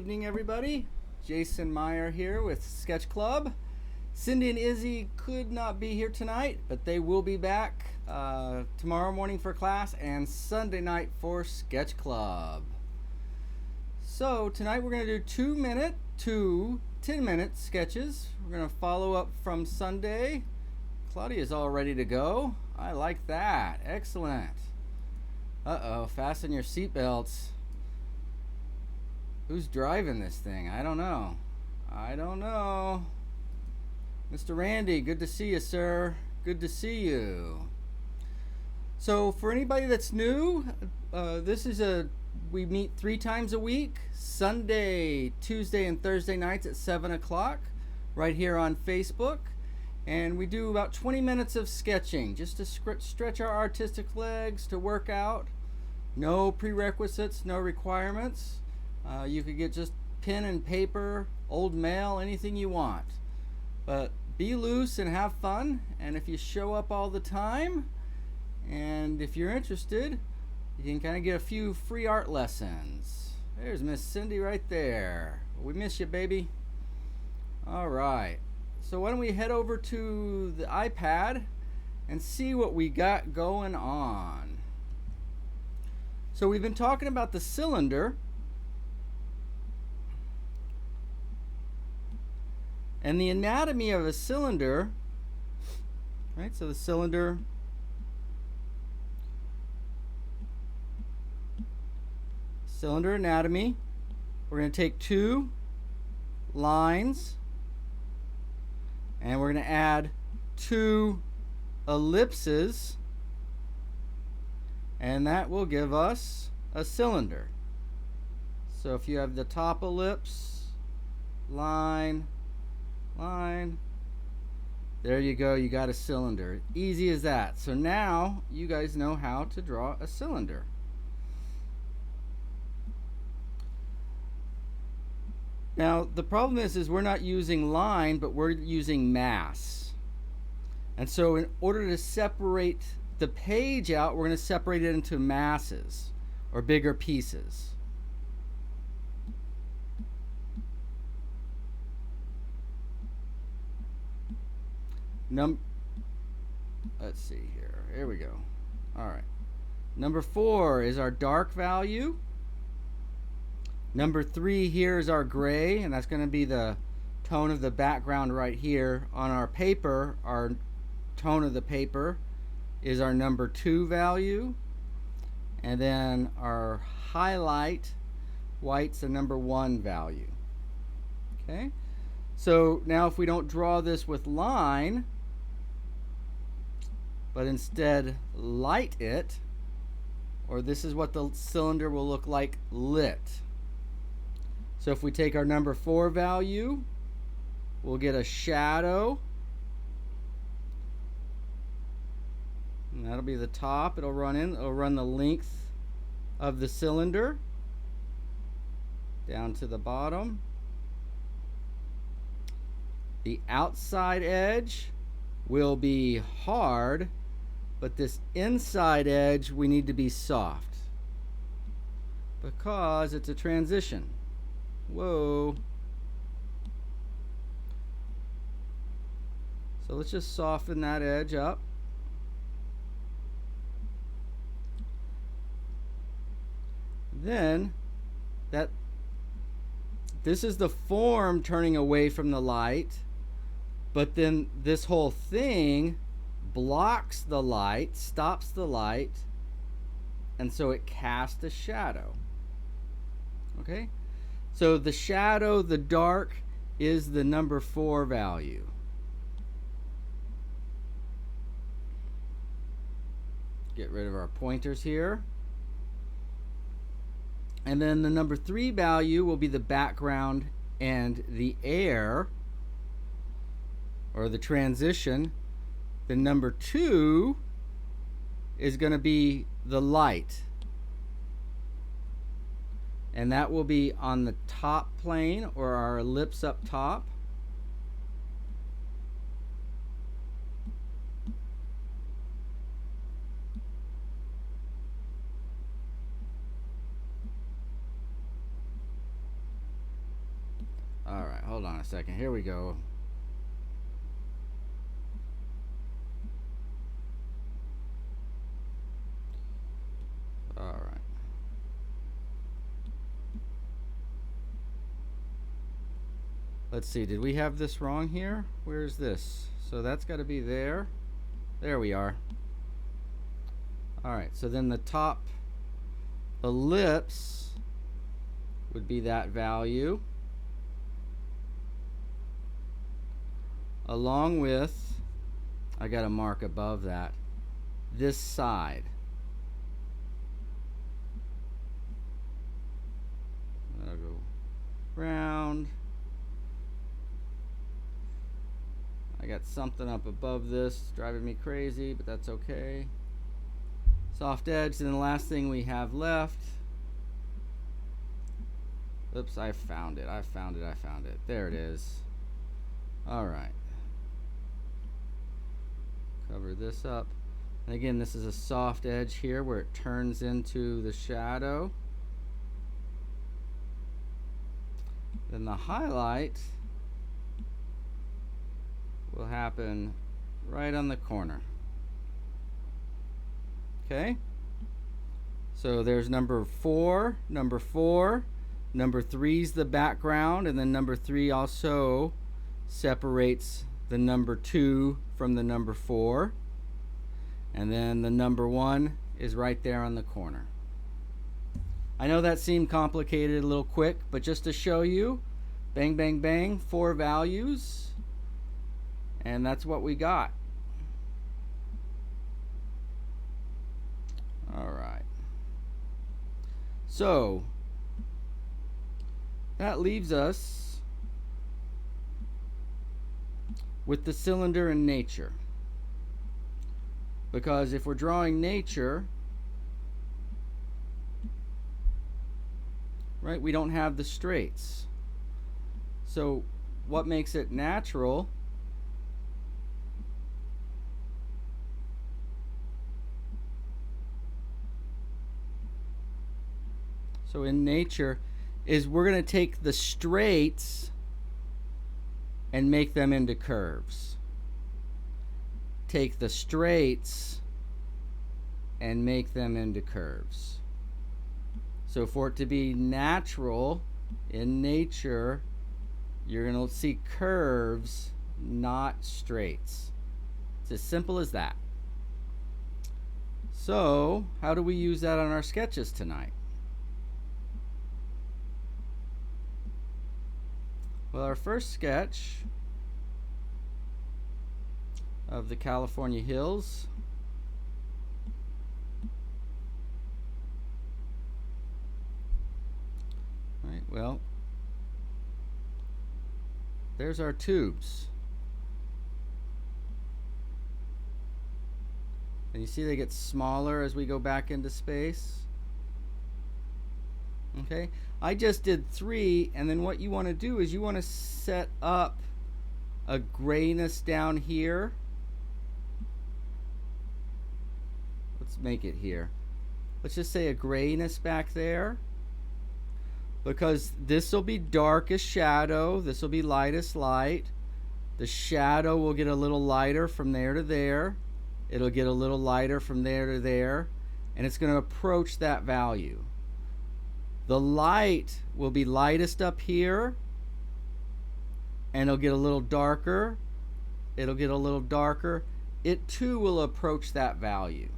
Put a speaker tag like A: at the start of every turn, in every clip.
A: evening, everybody. Jason Meyer here with Sketch Club. Cindy and Izzy could not be here tonight, but they will be back tomorrow morning for class and Sunday night for Sketch Club. So tonight we're going to do 2-minute to 10-minute sketches. We're going to follow up from Sunday. Claudia's all ready to go. I like that. Excellent. Uh-oh, fasten your seatbelts. Who's driving this thing? I don't know. Mr. Randy, good to see you, sir. Good to see you. So for anybody that's new, we meet 3 times a week, Sunday, Tuesday, and Thursday nights at 7 o'clock, right here on Facebook. And we do about 20 minutes of sketching, just to stretch our artistic legs, to work out. No prerequisites, no requirements. You could get just pen and paper, old mail, anything you want. But be loose and have fun. And if you show up all the time, and if you're interested, you can kind of get a few free art lessons. There's Miss Cindy right there. We miss you, baby. All right. So why don't we head over to the iPad and see what we got going on. So we've been talking about the cylinder. And the anatomy of a cylinder, right? So the cylinder anatomy, we're going to take 2 lines and we're going to add 2 ellipses, and that will give us a cylinder. So if you have the top ellipse, line, there you go, you got a cylinder. Easy as that. So now you guys know how to draw a cylinder. Now the problem is we're not using line, but we're using mass. And so in order to separate the page out, we're going to separate it into masses or bigger pieces. Let's see here. Here we go. All right. Number 4 is our dark value. Number 3 here is our gray, and that's going to be the tone of the background right here. On our paper, our tone of the paper is our number 2 value. And then our highlight, white's the number 1 value. Okay? So now if we don't draw this with line, but instead light it, or this is what the cylinder will look like lit. So if we take our number 4 value, we'll get a shadow. And that'll be the top. It'll run the length of the cylinder down to the bottom. The outside edge will be hard, but this inside edge we need to be soft because it's a transition. Whoa. So let's just soften that edge up. Then this is the form turning away from the light, but then this whole thing blocks the light, stops the light, and so it casts a shadow. Okay? So the shadow, the dark, is the number 4 value. Get rid of our pointers here. And then the number 3 value will be the background and the air, or the transition. The number 2 is going to be the light. And that will be on the top plane, or our ellipse up top. hold on a second. Here we go. All right. Let's see, did we have this wrong here? Where's this? So that's got to be there. There we are. All right, so then the top ellipse would be that value, along with, I got a mark above that, this side. That'll go round. I got something up above this driving me crazy, but that's okay. Soft edge, and then the last thing we have left. Oops, I found it. I found it. There it is. All right. Cover this up. And again, this is a soft edge here where it turns into the shadow. Then the highlight will happen right on the corner. Okay? So there's number 4, number 4, number 3's the background, and then number 3 also separates the number 2 from the number 4. And then the number 1 is right there on the corner. I know that seemed complicated a little quick, but just to show you, bang, bang, bang, 4 values. And that's what we got. All right. So that leaves us with the cylinder in nature. Because if we're drawing nature, right, we don't have the straights. So what makes it natural So in nature is we're going to take the straights and make them into curves. Take the straights and make them into curves. So for it to be natural in nature, you're going to see curves, not straights. It's as simple as that. So how do we use that on our sketches tonight? Well, our first sketch of the California hills right, well, there's our tubes. And you see they get smaller as we go back into space. Okay, I just did 3, and then what you want to do is you want to set up a grayness down here. Let's make it here. Let's just say a grayness back there, because this will be darkest shadow, this will be lightest light. The shadow will get a little lighter from there to there. It'll get a little lighter from there to there, and it's going to approach that value. The light will be lightest up here, and it'll get a little darker. It'll get a little darker. It too will approach that value.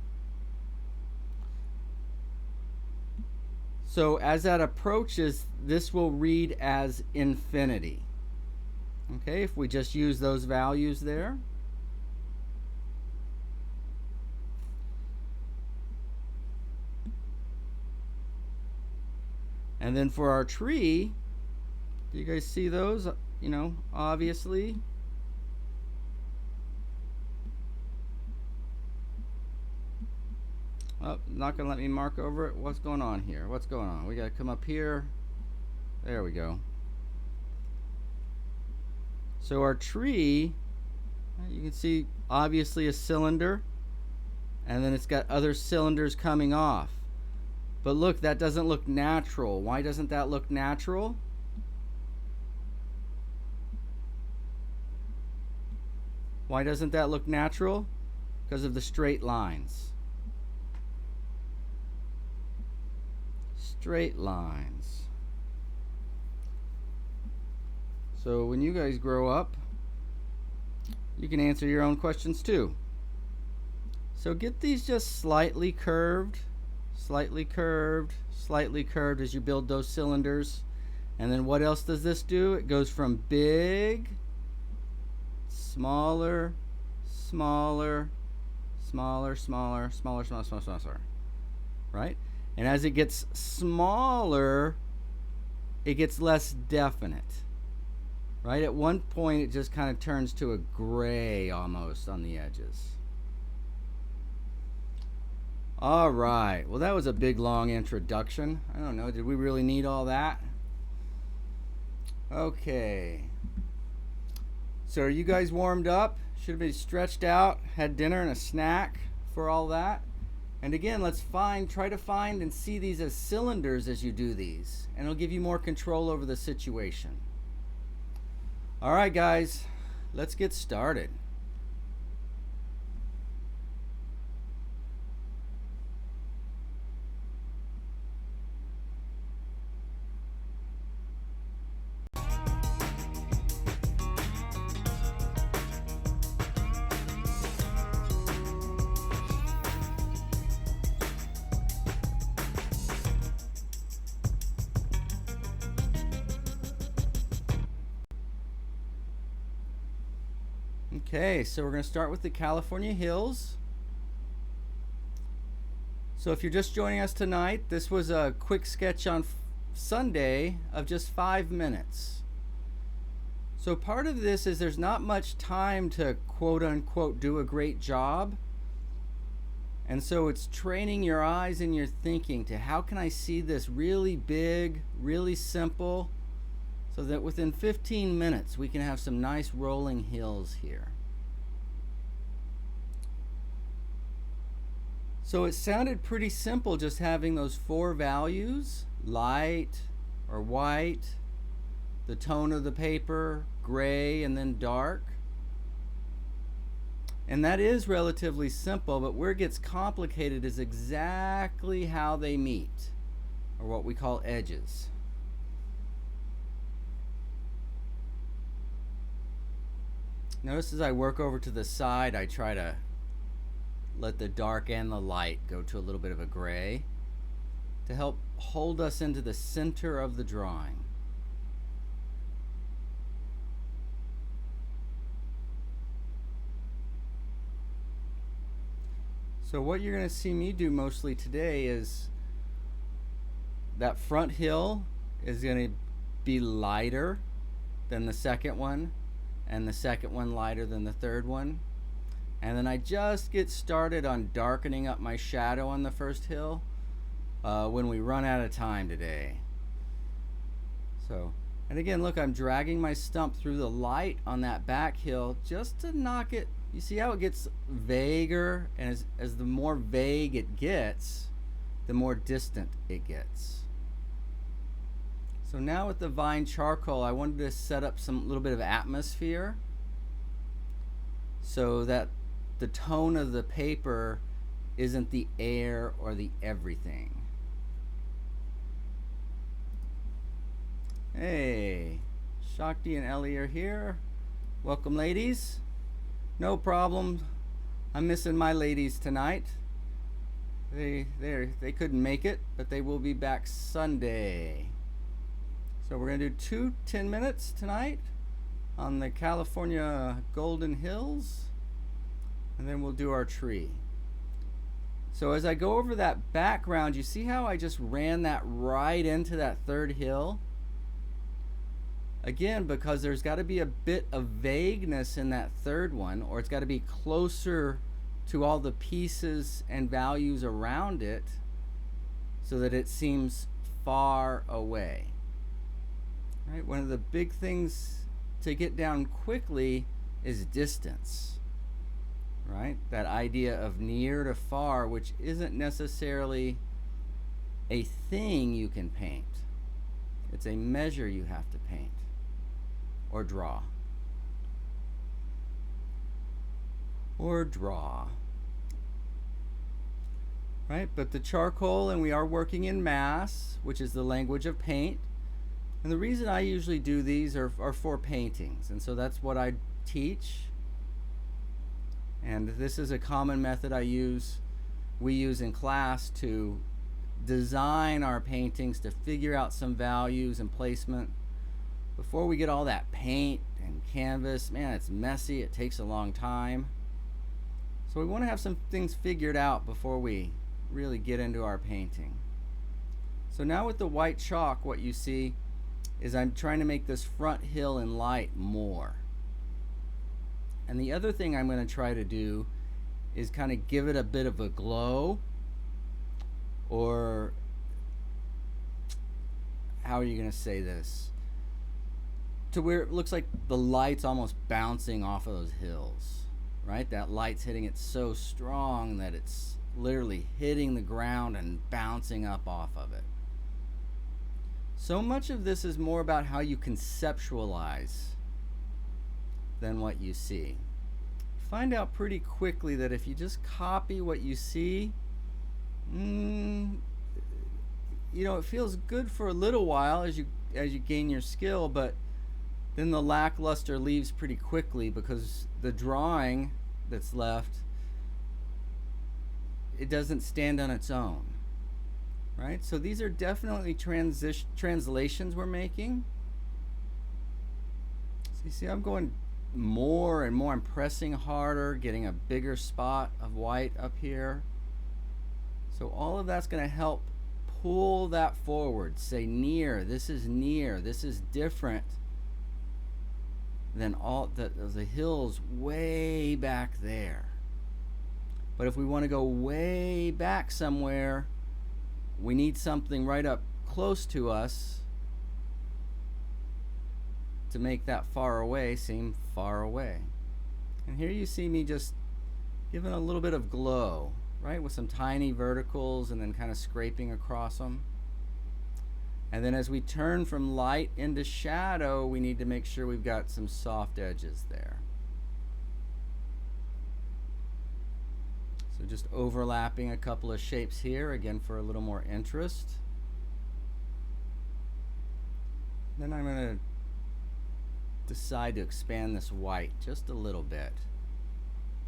A: So as that approaches, this will read as infinity. Okay, if we just use those values there. And then for our tree, do you guys see those? You know, obviously. Oh, not going to let me mark over it. What's going on here? What's going on? We got to come up here. There we go. So our tree, you can see obviously a cylinder, and then it's got other cylinders coming off. But look, that doesn't look natural. Why doesn't that look natural? Why doesn't that look natural? Because of the straight lines. Straight lines. So when you guys grow up, you can answer your own questions too. So get these just slightly curved, slightly curved, slightly curved as you build those cylinders. And then what else does this do? It goes from big, smaller, smaller, smaller, smaller, smaller, smaller, smaller, smaller, right? And as it gets smaller, it gets less definite, right? At one point, it just kind of turns to a gray almost on the edges. All right, well, that was a big, long introduction. I don't know, did we really need all that? Okay. So are you guys warmed up? Should have been stretched out, had dinner and a snack for all that. And again, let's try to find and see these as cylinders as you do these. And it'll give you more control over the situation. All right, guys, let's get started. Okay, so we're going to start with the California hills. So if you're just joining us tonight, this was a quick sketch on Sunday of just 5 minutes. So part of this is there's not much time to quote unquote do a great job. And so it's training your eyes and your thinking to how can I see this really big, really simple, so that within 15 minutes we can have some nice rolling hills here. So it sounded pretty simple just having those 4 values, light or white, the tone of the paper, gray, and then dark. And that is relatively simple, but where it gets complicated is exactly how they meet, or what we call edges. Notice as I work over to the side, I try to let the dark and the light go to a little bit of a gray to help hold us into the center of the drawing. So what you're going to see me do mostly today is that front hill is going to be lighter than the second one, and the second one lighter than the third one. And then I just get started on darkening up my shadow on the first hill when we run out of time today. So, and again, look, I'm dragging my stump through the light on that back hill just to knock it. You see how it gets vaguer, and as the more vague it gets, the more distant it gets. So now with the vine charcoal, I wanted to set up some little bit of atmosphere so that the tone of the paper isn't the air or the everything. Hey, Shakti and Ellie are here. Welcome, ladies. No problem. I'm missing my ladies tonight. They couldn't make it, but they will be back Sunday. So we're going to do 2 10 minutes tonight on the California Golden Hills, and then we'll do our tree. So as I go over that background, you see how I just ran that right into that third hill? Again, because there's got to be a bit of vagueness in that third one, or it's got to be closer to all the pieces and values around it so that it seems far away. Right? One of the big things to get down quickly is distance. Right? That idea of near to far, which isn't necessarily a thing you can paint. It's a measure you have to paint or draw. or draw. Right? But the charcoal, and we are working in mass, which is the language of paint. And the reason I usually do these are for paintings. And so that's what I teach. And this is a common method we use in class to design our paintings, to figure out some values and placement. Before we get all that paint and canvas, man, it's messy, it takes a long time. So we want to have some things figured out before we really get into our painting. So now with the white chalk, what you see is I'm trying to make this front hill in light more. And the other thing I'm going to try to do is kind of give it a bit of a glow, or how are you going to say this? To where it looks like the light's almost bouncing off of those hills, right? That light's hitting it so strong that it's literally hitting the ground and bouncing up off of it. So much of this is more about how you conceptualize than what you see. Find out pretty quickly that if you just copy what you see, it feels good for a little while as you gain your skill, but then the lackluster leaves pretty quickly, because the drawing that's left, it doesn't stand on its own, right? So these are definitely translations we're making. So you see, I'm going more and more. I'm pressing harder, getting a bigger spot of white up here. So all of that's going to help pull that forward. Say near, this is different than all the hills way back there. But if we want to go way back somewhere, we need something right up close to us to make that far away seem far away. And here you see me just giving a little bit of glow, right, with some tiny verticals and then kind of scraping across them. And then as we turn from light into shadow, we need to make sure we've got some soft edges there. So just overlapping a couple of shapes here, again for a little more interest. Then I'm going to decide to expand this white just a little bit,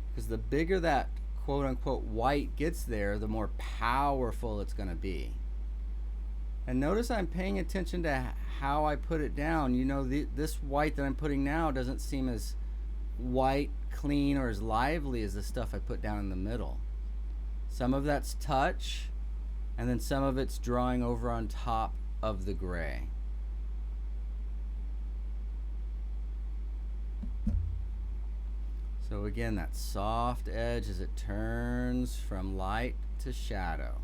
A: because the bigger that quote-unquote white gets there, the more powerful it's going to be. And notice I'm paying attention to how I put it down. This white that I'm putting now doesn't seem as white, clean, or as lively as the stuff I put down in the middle. Some of that's touch, and then some of it's drawing over on top of the gray. So again, that soft edge as it turns from light to shadow.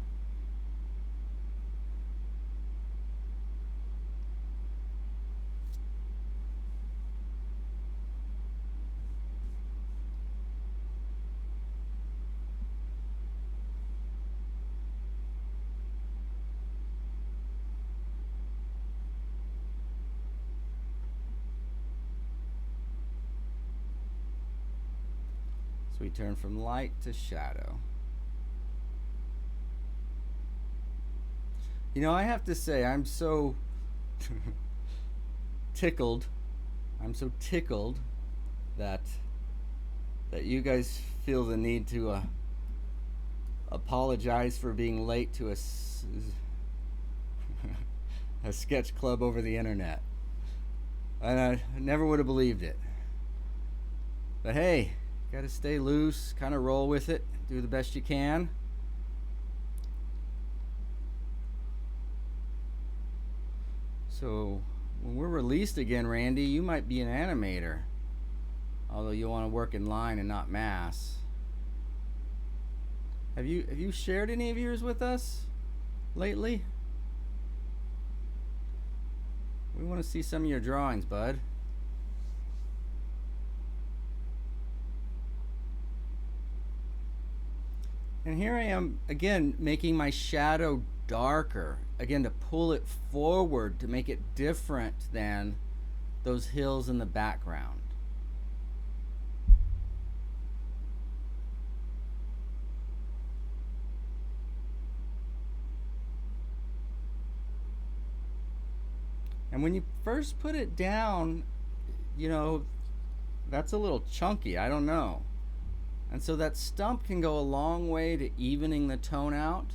A: So we turn from light to shadow. I have to say, I'm so tickled. I'm so tickled that you guys feel the need to apologize for being late to a sketch club over the internet. And I never would have believed it. But hey, got to stay loose, kind of roll with it, do the best you can. So when we're released again, Randy, you might be an animator, although you want to work in line and not mass. Have you shared any of yours with us lately? We want to see some of your drawings, bud. And here I am again making my shadow darker, again to pull it forward, to make it different than those hills in the background. And when you first put it down, you know, that's a little chunky. I don't know. And so that stump can go a long way to evening the tone out.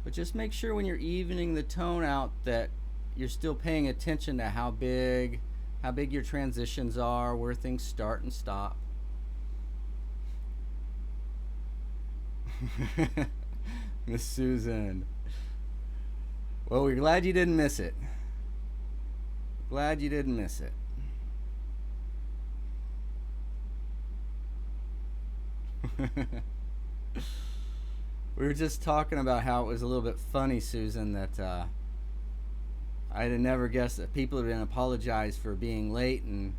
A: But just make sure when you're evening the tone out that you're still paying attention to how big your transitions are, where things start and stop. Miss Susan. Well, we're glad you didn't miss it. Glad you didn't miss it. We were just talking about how it was a little bit funny, Susan, that I'd have never guessed that people had been apologized for being late and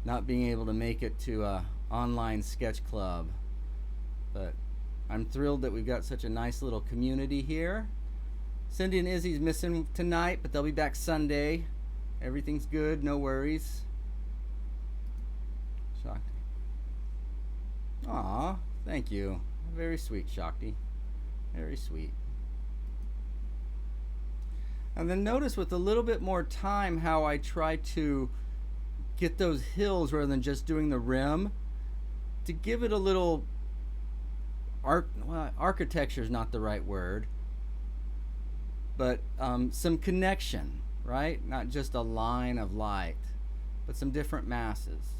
A: not being able to make it to a online sketch club. But I'm thrilled that we've got such a nice little community here. Cindy and Izzy's missing tonight, but they'll be back Sunday. Everything's good, no worries. Shakti. Aw, thank you. Very sweet, Shakti. Very sweet. And then notice with a little bit more time how I try to get those hills rather than just doing the rim, to give it a little architecture is not the right word, but some connection, right? Not just a line of light, but some different masses.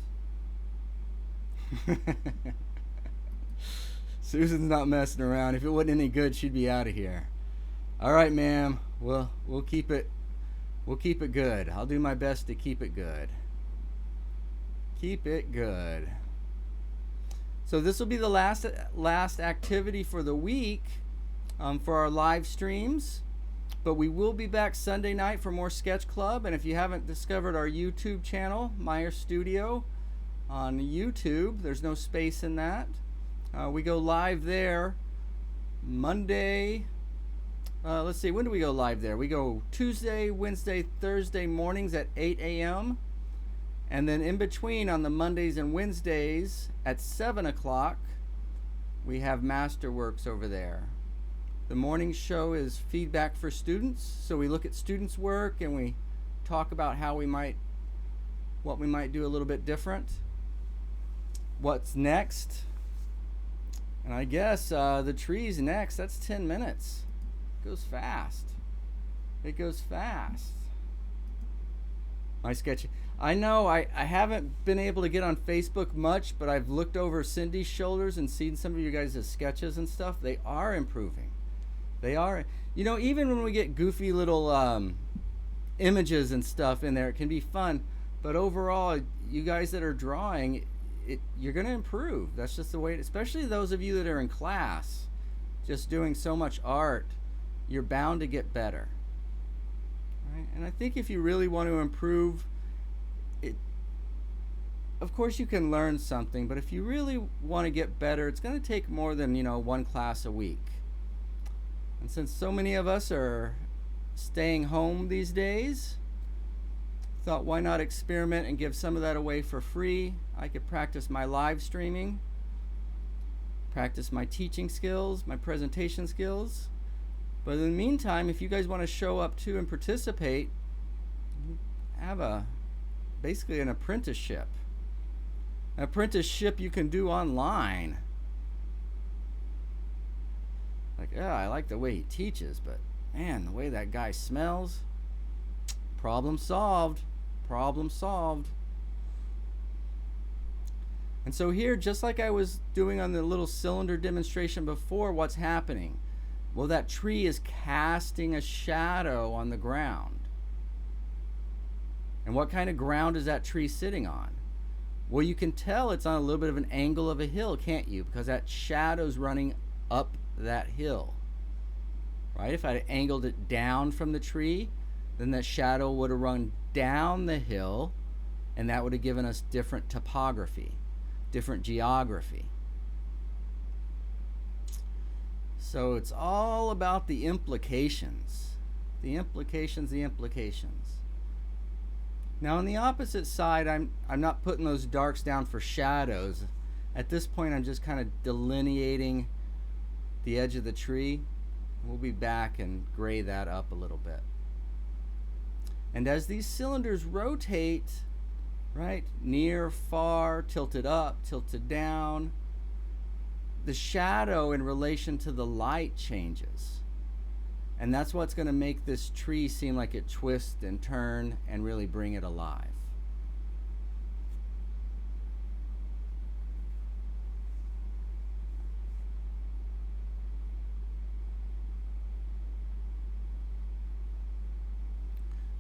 A: Susan's not messing around. If it wasn't any good, she'd be out of here. All right, ma'am. We'll keep it good. I'll do my best to keep it good. Keep it good. So this will be the last activity for the week for our live streams. But we will be back Sunday night for more Sketch Club. And if you haven't discovered our YouTube channel, Meyer Studio on YouTube, there's no space in that. We go live there Monday. Let's see, when do we go live there? We go Tuesday, Wednesday, Thursday mornings at 8 a.m. And then in between on the Mondays and Wednesdays at 7 o'clock, we have Masterworks over there. The morning show is feedback for students. So we look at students' work and we talk about what we might do a little bit different. What's next? And I guess the tree's next. That's 10 minutes. It goes fast. It goes fast. My sketch. I know I haven't been able to get on Facebook much, but I've looked over Cindy's shoulders and seen some of you guys' sketches and stuff. They are improving. They are. You know, even when we get goofy little images and stuff in there, it can be fun. But overall, you guys that are drawing, you're going to improve. That's just the way especially those of you that are in class, just doing so much art, you're bound to get better. Right? And I think if you really want to improve, of course you can learn something, but if you really want to get better, it's going to take more than, one class a week. And since so many of us are staying home these days, thought why not experiment and give some of that away for free. I could practice my live streaming, practice my teaching skills, my presentation skills. But in the meantime, if you guys want to show up too and participate, have basically an apprenticeship. An apprenticeship you can do online. Like, yeah, I like the way he teaches, but man, the way that guy smells. Problem solved. Problem solved. And so here, just like I was doing on the little cylinder demonstration before, what's happening? Well, that tree is casting a shadow on the ground. And what kind of ground is that tree sitting on? Well, you can tell it's on a little bit of an angle of a hill, can't you? Because that shadow's running up that hill. Right? If I angled it down from the tree, then that shadow would have run down the hill, and that would have given us different topography, different geography. So it's all about the implications. The implications. Now on the opposite side, I'm not putting those darks down for shadows. At this point, I'm just kind of delineating the edge of the tree. We'll be back and gray that up a little bit. And as these cylinders rotate, right, near, far, tilted up, tilted down, the shadow in relation to the light changes. And that's what's going to make this tree seem like it twists and turn and really bring it alive.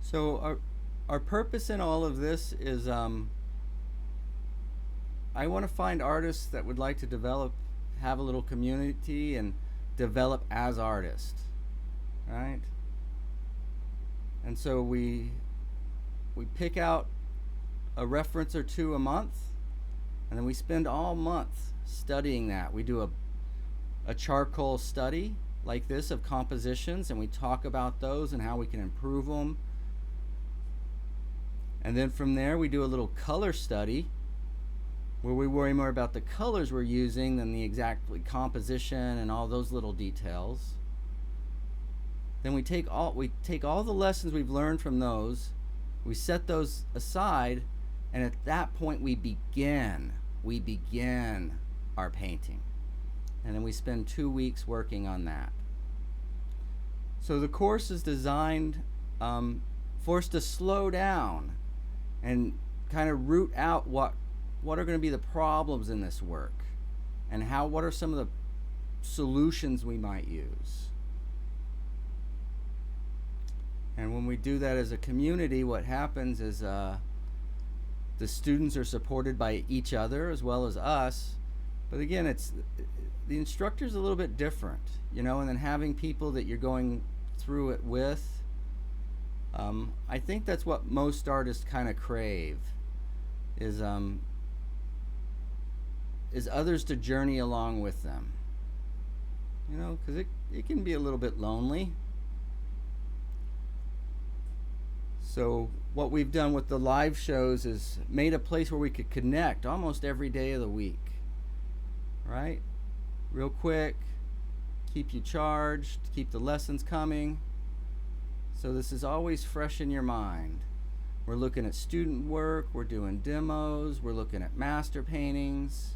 A: So our purpose in all of this is I want to find artists that would like to develop, have a little community and develop as artists, right? And so we pick out a reference or two a month, and then we spend all month studying that. We do a charcoal study like this of compositions, and we talk about those and how we can improve them. And then from there we do a little color study where we worry more about the colors we're using than the exact composition and all those little details. Then we take all the lessons we've learned from those, we set those aside, and at that point we begin our painting. And then we spend 2 weeks working on that. So the course is designed for us to slow down and kind of root out what are going to be the problems in this work, and what are some of the solutions we might use. And when we do that as a community, what happens is the students are supported by each other as well as us. But again, the instructor's a little bit different, and then having people that you're going through it with. I think that's what most artists kind of crave, is others to journey along with them. Because it can be a little bit lonely. So what we've done with the live shows is made a place where we could connect almost every day of the week, right? Real quick, keep you charged, keep the lessons coming. So this is always fresh in your mind. We're looking at student work, we're doing demos, we're looking at master paintings,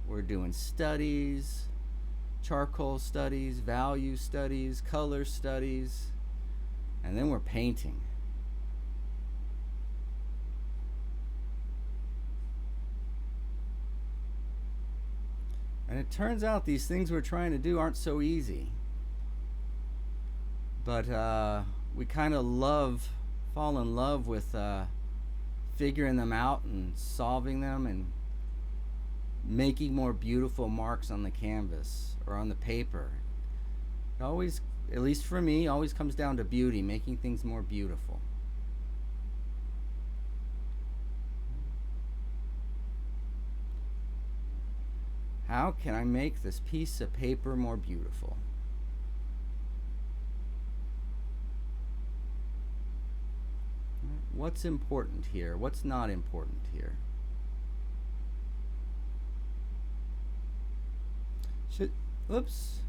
A: we're doing studies, charcoal studies, value studies, color studies, and then we're painting. And it turns out these things we're trying to do aren't so easy. But we kind of fall in love with figuring them out and solving them and making more beautiful marks on the canvas or on the paper. It always, at least for me, always comes down to beauty, making things more beautiful. How can I make this piece of paper more beautiful? What's important here? What's not important here? Oops.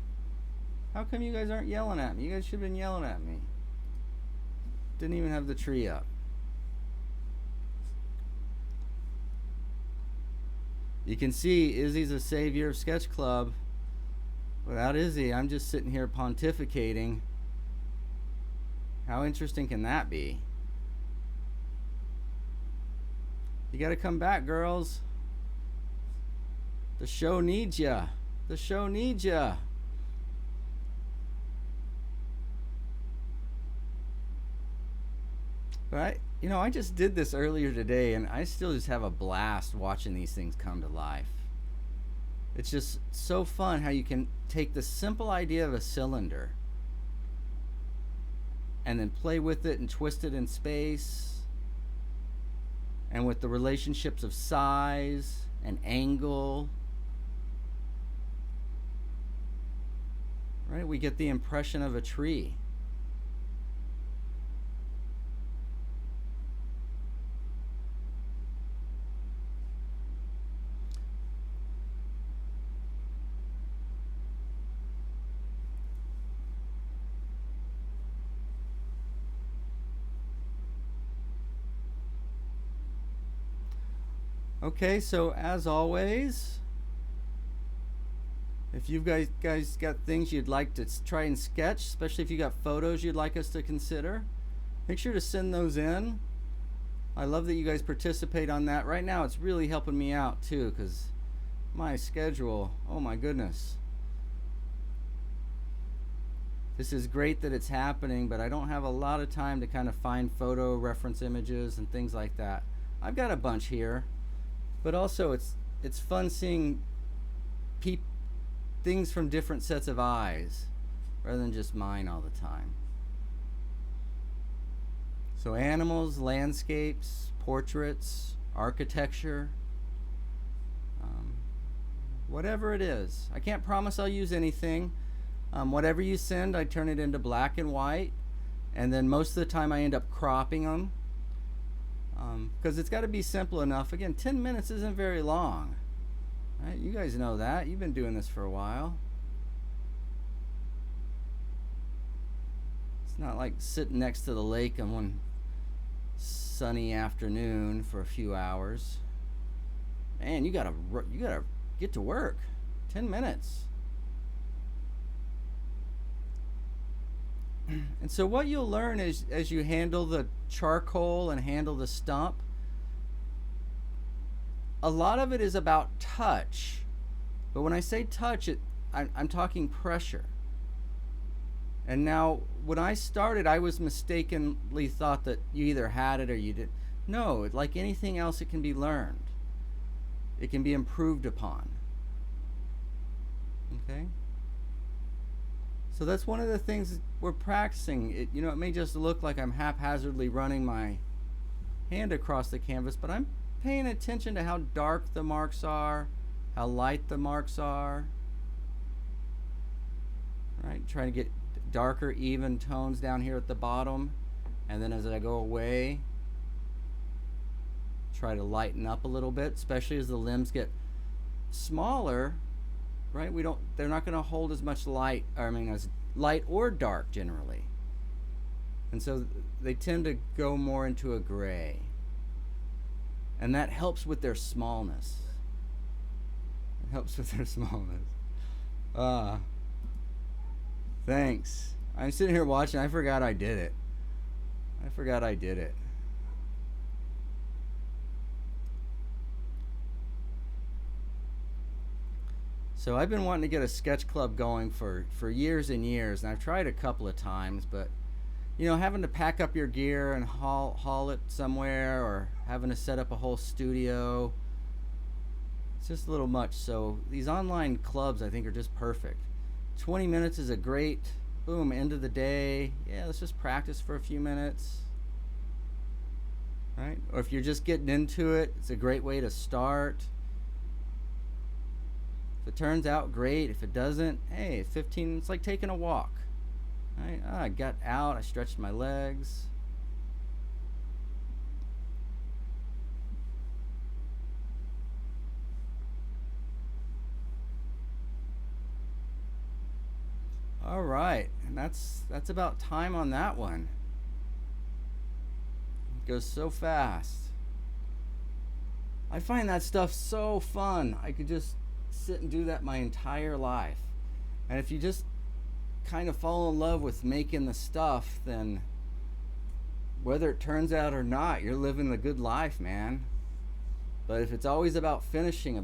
A: How come you guys aren't yelling at me? You guys should have been yelling at me. Didn't even have the tree up. You can see Izzy's a savior of Sketch Club. Without Izzy, I'm just sitting here pontificating. How interesting can that be? You gotta come back, girls. The show needs ya. The show needs ya. But I just did this earlier today, and I still just have a blast watching these things come to life. It's just so fun how you can take the simple idea of a cylinder and then play with it and twist it in space, and with the relationships of size and angle, right? We get the impression of a tree. Okay, so as always, if you guys got things you'd like to try and sketch, especially if you got photos you'd like us to consider, make sure to send those in. I love that you guys participate on that. Right now it's really helping me out too, because my schedule, oh my goodness. This is great that it's happening, but I don't have a lot of time to kind of find photo reference images and things like that. I've got a bunch here, but also it's fun seeing things from different sets of eyes rather than just mine all the time. So animals, landscapes, portraits, architecture, whatever it is. I can't promise I'll use anything. Whatever you send, I turn it into black and white, and then most of the time I end up cropping them, because it's got to be simple enough. Again, 10 minutes isn't very long. Right? You guys know that. You've been doing this for a while. It's not like sitting next to the lake on one sunny afternoon for a few hours. Man, you gotta get to work. 10 minutes. And so what you'll learn is, as you handle the charcoal and handle the stump, a lot of it is about touch. But when I say touch, I'm talking pressure. And now, when I started, I was mistakenly thought that you either had it or you didn't. No, like anything else, it can be learned. It can be improved upon. Okay? So that's one of the things we're practicing. It may just look like I'm haphazardly running my hand across the canvas, but I'm paying attention to how dark the marks are, how light the marks are. Right? Trying to get darker, even tones down here at the bottom, and then as I go away, try to lighten up a little bit, especially as the limbs get smaller. Right? They're not going to hold as much light, as light or dark generally. And so they tend to go more into a gray. And that helps with their smallness. It helps with their smallness. Thanks. I'm sitting here watching. I forgot I did it. So I've been wanting to get a sketch club going for years and years, and I've tried a couple of times, but having to pack up your gear and haul it somewhere, or having to set up a whole studio, it's just a little much. So these online clubs, I think, are just perfect. 20 minutes is a great, boom, end of the day. Yeah, let's just practice for a few minutes. Right? Or if you're just getting into it, it's a great way to start. If it turns out, great. If it doesn't, hey, 15, it's like taking a walk. Right? I got out, I stretched my legs. All right, and that's about time on that one. It goes so fast. I find that stuff so fun. I could just sit and do that my entire life. And if you just kind of fall in love with making the stuff, then whether it turns out or not, you're living the good life, man. But if it's always about finishing,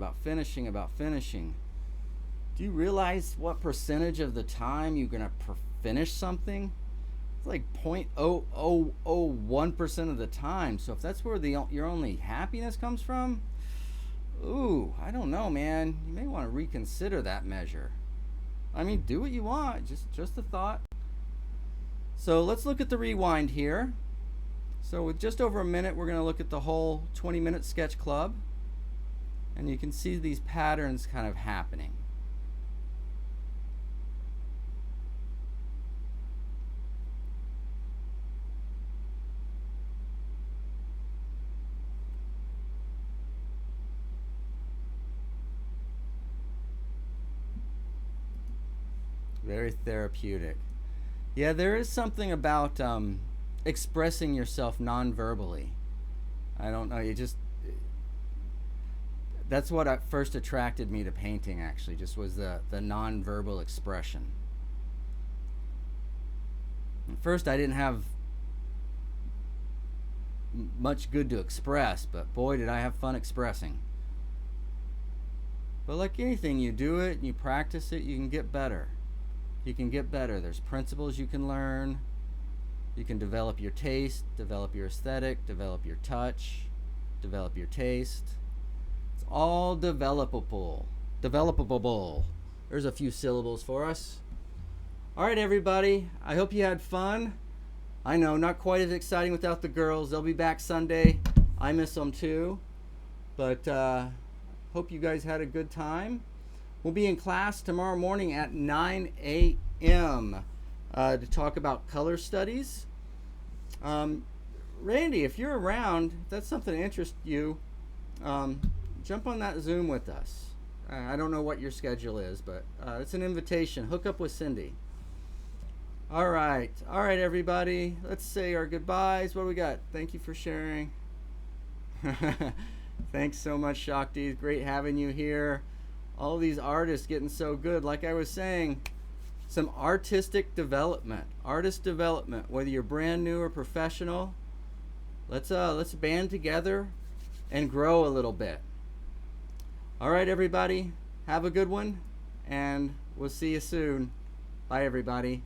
A: do you realize what percentage of the time you're gonna finish something? It's like 0.0001% of the time. So if that's where your only happiness comes from, ooh, I don't know, man. You may want to reconsider that measure. I mean, do what you want. Just a thought. So let's look at the rewind here. So with just over a minute, we're going to look at the whole 20-minute sketch club. And you can see these patterns kind of happening. Very therapeutic. Yeah, there is something about expressing yourself non-verbally. I don't know, That's what first attracted me to painting, actually, just was the nonverbal expression. At first, I didn't have much good to express, but boy, did I have fun expressing. But like anything, you do it and you practice it, you can get better. You can get better. There's principles you can learn. You can develop your taste, develop your aesthetic, develop your touch, develop your taste. It's all developable. Developable. There's a few syllables for us. All right, everybody. I hope you had fun. I know, not quite as exciting without the girls. They'll be back Sunday. I miss them too. But hope you guys had a good time. We'll be in class tomorrow morning at 9 a.m. To talk about color studies. Randy, if you're around, if that's something that interests you, jump on that Zoom with us. I don't know what your schedule is, but it's an invitation. Hook up with Cindy. All right, everybody. Let's say our goodbyes. What do we got? Thank you for sharing. Thanks so much, Shakti. Great having you here. All these artists getting so good. Like I was saying, some artistic development, artist development. Whether you're brand new or professional, let's band together and grow a little bit. All right, everybody. Have a good one, and we'll see you soon. Bye, everybody.